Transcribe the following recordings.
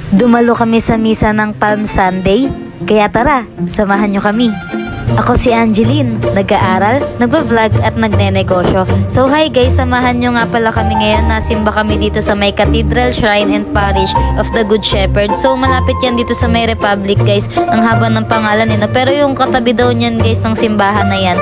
Dumalo kami sa misa ng Palm Sunday, kaya tara, samahan nyo kami. Ako si Angeline, nag-aaral, nagba-vlog at nagnenegosyo. So hi guys, samahan nyo nga pala kami ngayon. Nasimba kami dito sa may Cathedral Shrine and Parish of the Good Shepherd. So malapit yan dito sa may Republic guys. Ang haba ng pangalan nila. Pero yung katabi daw niyan guys ng simbahan na yan,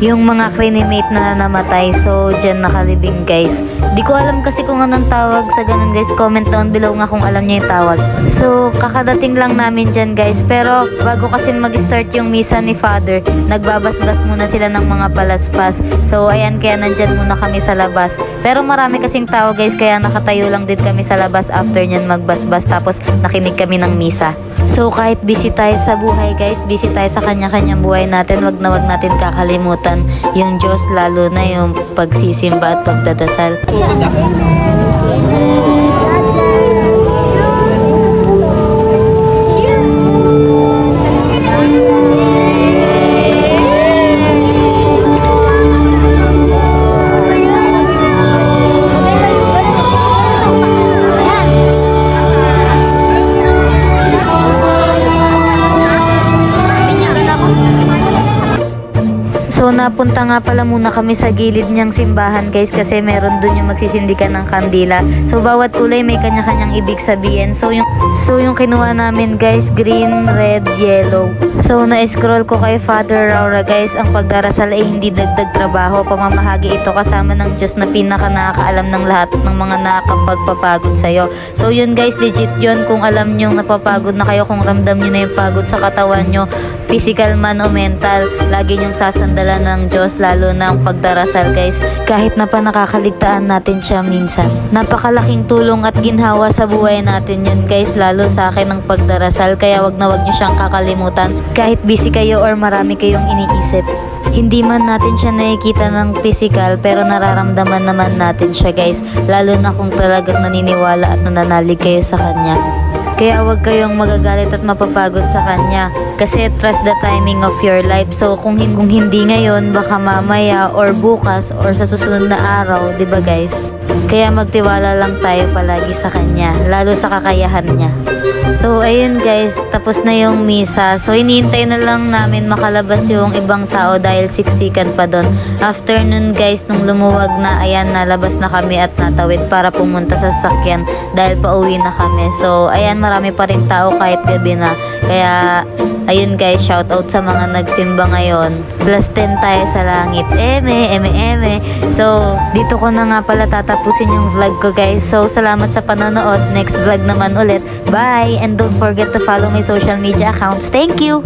yung mga clinimate na namatay. So dyan nakalibing guys. Di ko alam kasi kung anong tawag sa ganun guys. Comment down below nga kung alam niya yung tawag. So kakadating lang namin dyan guys. Pero bago kasi mag-start yung misa ni Father, nagbabasbas muna sila ng mga palaspas. So ayan, kaya nandyan muna kami sa labas. Pero marami kasing tao guys, kaya nakatayo lang din kami sa labas after nyan magbasbas. Tapos nakinig kami ng misa. So kahit busy tayo sa buhay guys, busy tayo sa kanya-kanyang buhay natin, wag natin kakalimutan yung Diyos, lalo na yung pagsisimba at pagdadasal. So napunta nga pala muna kami sa gilid niyang simbahan guys, kasi meron dun yung magsisindikan ng kandila. So bawat kulay may kanya-kanyang ibig sabihin. So yung kinuha namin guys, green, red, yellow. So na-scroll ko kay Father Raura guys, ang pagdarasal ay hindi dagdag trabaho, pamamahagi ito kasama ng Diyos na pinaka nakakaalam ng lahat ng mga nakakapagpapagod sa'yo. So yun guys, legit yun. Kung alam nyo napapagod na kayo, kung ramdam nyo na yung pagod sa katawan nyo, physical man o mental, lagi nyong sasandalan ng Diyos, lalo na ang pagdarasal guys. Kahit na pa nakakaligtaan natin siya minsan, napakalaking tulong at ginhawa sa buhay natin yun guys, lalo sa akin ang pagdarasal. Kaya wag nyo siyang kakalimutan. Kahit busy kayo or marami kayong iniisip, hindi man natin siya nakikita ng physical, pero nararamdaman naman natin siya guys, lalo na kung talagang naniniwala at nananalig kayo sa Kanya. Kaya wag kayong magagalit at mapapagod sa Kanya, kasi trust the timing of your life. So kung hindi ngayon, baka mamaya or bukas or sa susunod na araw, 'di ba guys? Kaya magtiwala lang tayo palagi sa Kanya, lalo sa kakayahan niya. So ayun guys, tapos na yung misa. So hinihintay na lang namin makalabas yung ibang tao dahil siksikan pa doon. After nun guys, nung lumuwag na, ayan, nalabas na kami at natawid para pumunta sa sasakyan dahil pauwi na kami. So ayan, marami pa rin tao kahit gabi na. Kaya ayun guys, shout out sa mga nagsimba ngayon. Plus 10 tayo sa langit. Eme. So dito ko na nga pala tatapusin yung vlog ko guys. So salamat sa panonood. Next vlog naman ulit. Bye! And don't forget to follow my social media accounts. Thank you!